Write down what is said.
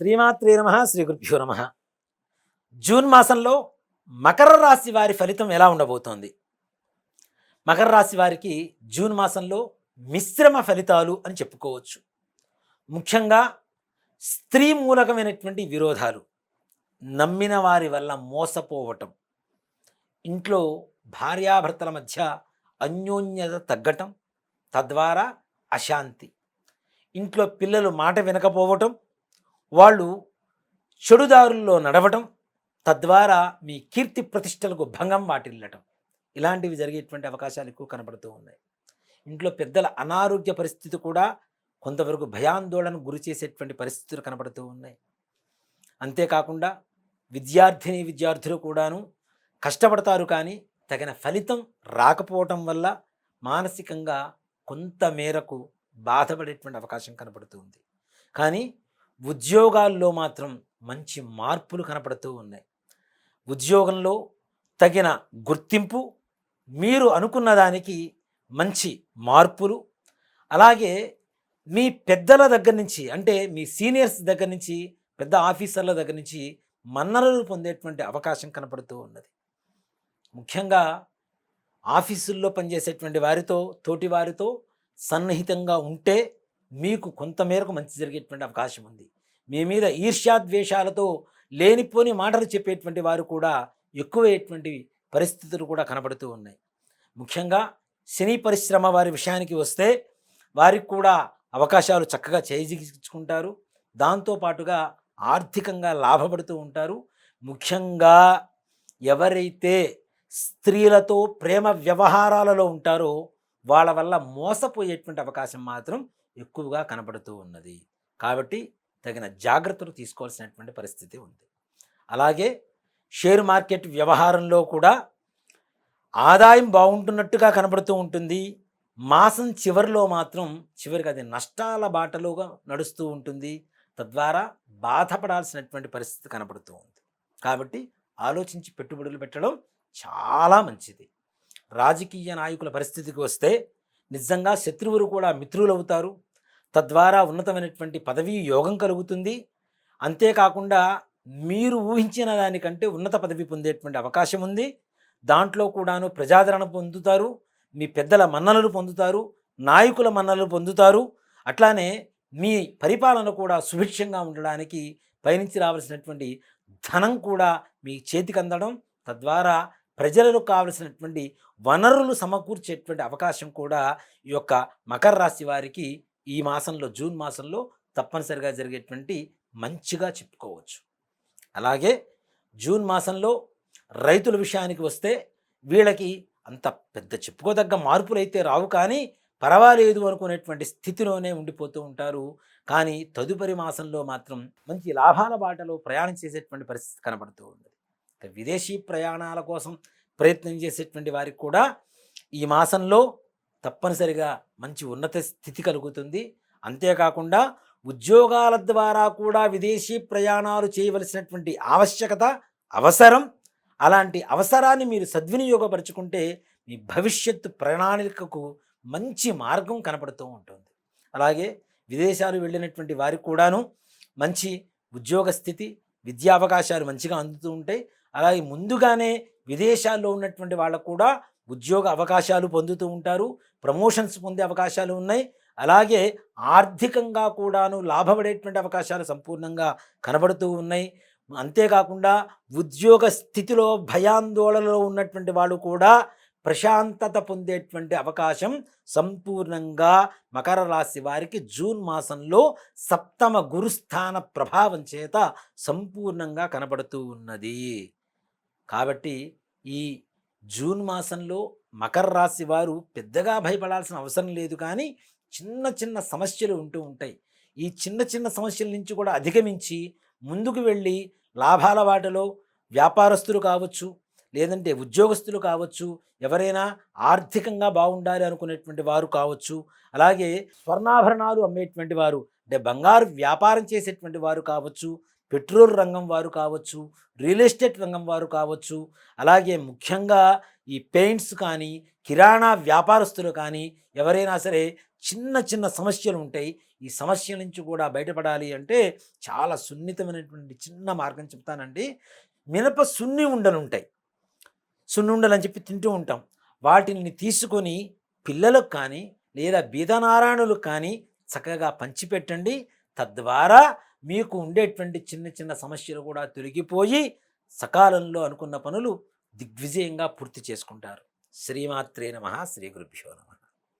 శ్రీమాత్రే నమ శ్రీ గురుభ్యో నమ. జూన్ మాసంలో మకర రాశి వారి ఫలితం ఎలా ఉండబోతోంది? మకర రాశి వారికి జూన్ మాసంలో మిశ్రమ ఫలితాలు అని చెప్పుకోవచ్చు. ముఖ్యంగా స్త్రీ మూలకమైనటువంటి విరోధాలు, నమ్మిన వారి వల్ల మోసపోవటం, ఇంట్లో భార్యాభర్తల మధ్య అన్యోన్యత తగ్గటం, తద్వారా అశాంతి, ఇంట్లో పిల్లలు మాట వినకపోవటం, వాళ్ళు చెడుదారుల్లో నడవటం, తద్వారా మీ కీర్తి ప్రతిష్టలకు భంగం వాటిల్లటం, ఇలాంటివి జరిగేటువంటి అవకాశాలు ఎక్కువ కనబడుతూ ఉన్నాయి. ఇంట్లో పెద్దల అనారోగ్య పరిస్థితి కూడా కొంతవరకు భయాందోళనకు గురి చేసేటువంటి పరిస్థితులు కనబడుతూ ఉన్నాయి. అంతేకాకుండా విద్యార్థులు కూడాను కష్టపడతారు, కానీ తగిన ఫలితం రాకపోవటం వల్ల మానసికంగా కొంత మేరకు బాధపడేటువంటి అవకాశం కనబడుతుంది. కానీ ఉద్యోగాల్లో మాత్రం మంచి మార్పులు కనపడుతూ ఉన్నాయి. ఉద్యోగంలో తగిన గుర్తింపు, మీరు అనుకున్న దానికి మంచి మార్పులు, అలాగే మీ పెద్దల దగ్గర నుంచి, అంటే మీ సీనియర్స్ దగ్గర నుంచి, పెద్ద ఆఫీసర్ల దగ్గర నుంచి మన్ననలు పొందేటువంటి అవకాశం కనపడుతూ ఉన్నది. ముఖ్యంగా ఆఫీసుల్లో పనిచేసేటువంటి వారితో, తోటి వారితో సన్నిహితంగా ఉంటే మీకు కొంతమేరకు మంచి జరిగేటువంటి అవకాశం ఉంది. మీ మీద ఈర్ష్యాద్వేషాలతో లేనిపోని మాటలు చెప్పేటువంటి వారు కూడా ఎక్కువయ్యేటువంటి పరిస్థితులు కూడా కనబడుతూ ఉన్నాయి. ముఖ్యంగా సినీ పరిశ్రమ వారి విషయానికి వస్తే వారికి కూడా అవకాశాలు చక్కగా చేజిక్కించుకుంటారు. దాంతోపాటుగా ఆర్థికంగా లాభపడుతూ ఉంటారు. ముఖ్యంగా ఎవరైతే స్త్రీలతో ప్రేమ వ్యవహారాలలో ఉంటారో వాళ్ళ వల్ల మోసపోయేటువంటి అవకాశం మాత్రం ఎక్కువగా కనబడుతూ ఉన్నది. కాబట్టి తగిన జాగ్రత్తలు తీసుకోవాల్సినటువంటి పరిస్థితి ఉంది. అలాగే షేర్ మార్కెట్ వ్యవహారంలో కూడా ఆదాయం బాగుంటున్నట్టుగా కనబడుతూ ఉంటుంది. మాసం చివరిలో మాత్రం చివరికి అది నష్టాల బాటలోగా నడుస్తూ ఉంటుంది. తద్వారా బాధపడాల్సినటువంటి పరిస్థితి కనబడుతూ ఉంది. కాబట్టి ఆలోచించి పెట్టుబడులు పెట్టడం చాలా మంచిది. రాజకీయ నాయకుల పరిస్థితికి వస్తే నిజంగా శత్రువులు కూడా మిత్రులు అవుతారు. తద్వారా ఉన్నతమైనటువంటి పదవీ యోగం కలుగుతుంది. అంతేకాకుండా మీరు ఊహించిన దానికంటే ఉన్నత పదవి పొందేటువంటి అవకాశం ఉంది. దాంట్లో కూడాను ప్రజాదరణ పొందుతారు, మీ పెద్దల మన్ననలు పొందుతారు, నాయకుల మన్ననలు పొందుతారు. అట్లానే మీ పరిపాలన కూడా సుభిక్షంగా ఉండడానికి పయనించి రావాల్సినటువంటి ధనం కూడా మీ చేతికి అందడం, తద్వారా ప్రజలకు కావలసినటువంటి వనరులు సమకూర్చేటువంటి అవకాశం కూడా ఈ యొక్క మకర రాశి వారికి ఈ మాసంలో, జూన్ మాసంలో తప్పనిసరిగా జరిగేటువంటి మంచిగా చెప్పుకోవచ్చు. అలాగే జూన్ మాసంలో రైతుల విషయానికి వస్తే వీళ్ళకి అంత పెద్ద చెప్పుకోదగ్గ మార్పులు అయితే రావు, కానీ పర్వాలేదు అనుకునేటువంటి స్థితిలోనే ఉండిపోతూ ఉంటారు. కానీ తదుపరి మాసంలో మాత్రం మంచి లాభాల బాటలో ప్రయాణం చేసేటువంటి పరిస్థితి కనబడుతూ ఉంది. విదేశీ ప్రయాణాల కోసం ప్రయత్నం చేసేటువంటి వారికి కూడా ఈ మాసంలో తప్పనిసరిగా మంచి ఉన్నత స్థితి కలుగుతుంది. అంతేకాకుండా ఉద్యోగాల ద్వారా కూడా విదేశీ ప్రయాణాలు చేయవలసినటువంటి ఆవశ్యకత, అవసరం, అలాంటి అవసరాన్ని మీరు సద్వినియోగపరుచుకుంటే మీ భవిష్యత్తు ప్రణాళికకు మంచి మార్గం కనపడుతూ ఉంటుంది. అలాగే విదేశాలు వెళ్ళినటువంటి వారికి కూడాను మంచి ఉద్యోగ స్థితి, విద్యా అవకాశాలు మంచిగా అందుతూ ఉంటాయి. అలాగే ముందుగానే విదేశాల్లో ఉన్నటువంటి వాళ్ళకు కూడా ఉద్యోగ అవకాశాలు పొందుతూ ఉంటారు, ప్రమోషన్స్ పొందే అవకాశాలు ఉన్నాయి. అలాగే ఆర్థికంగా కూడాను లాభపడేటువంటి అవకాశాలు సంపూర్ణంగా కనబడుతూ ఉన్నాయి. అంతేకాకుండా ఉద్యోగ స్థితిలో భయాందోళనలో ఉన్నటువంటి వాళ్ళు కూడా ప్రశాంతత పొందేటువంటి అవకాశం సంపూర్ణంగా మకర రాశి వారికి జూన్ మాసంలో సప్తమ గురుస్థాన ప్రభావం చేత సంపూర్ణంగా కనబడుతూ ఉన్నది. కాబట్టి ఈ జూన్ మాసంలో మకర రాశి వారు పెద్దగా భయపడాల్సిన అవసరం లేదు, కానీ చిన్న చిన్న సమస్యలు ఉంటూ ఉంటాయి. ఈ చిన్న చిన్న సమస్యల నుంచి కూడా అధిగమించి ముందుకు వెళ్ళి లాభాల వాటలో వ్యాపారస్తులు కావచ్చు, లేదంటే ఉద్యోగస్తులు కావచ్చు, ఎవరైనా ఆర్థికంగా బాగుండాలి అనుకునేటువంటి వారు కావచ్చు, అలాగే స్వర్ణాభరణాలు అమ్మేటువంటి వారు, అంటే బంగారు వ్యాపారం చేసేటువంటి వారు కావచ్చు, పెట్రోల్ రంగం వారు కావచ్చు, రియల్ ఎస్టేట్ రంగం వారు కావచ్చు, అలాగే ముఖ్యంగా ఈ పెయింట్స్ కానీ, కిరాణా వ్యాపారస్తులు కానీ, ఎవరైనా సరే చిన్న చిన్న సమస్యలు ఉంటాయి. ఈ సమస్య నుంచి కూడా బయటపడాలి అంటే చాలా సున్నితమైనటువంటి చిన్న మార్గం చెప్తానండి. మినప సున్ని ఉండలు ఉంటాయి, సున్ని ఉండలు అని చెప్పి తింటూ ఉంటాం. వాటిని తీసుకొని పిల్లలకు కానీ లేదా బీదనారాయణులకు కానీ చక్కగా పంచిపెట్టండి. తద్వారా మీకు ఉండేటువంటి చిన్న చిన్న సమస్యలు కూడా తొలగిపోయి సకాలంలో అనుకున్న పనులు దిగ్విజయంగా పూర్తి చేసుకుంటారు. శ్రీమాత్రే నమః. శ్రీ గురుభ్యో నమః.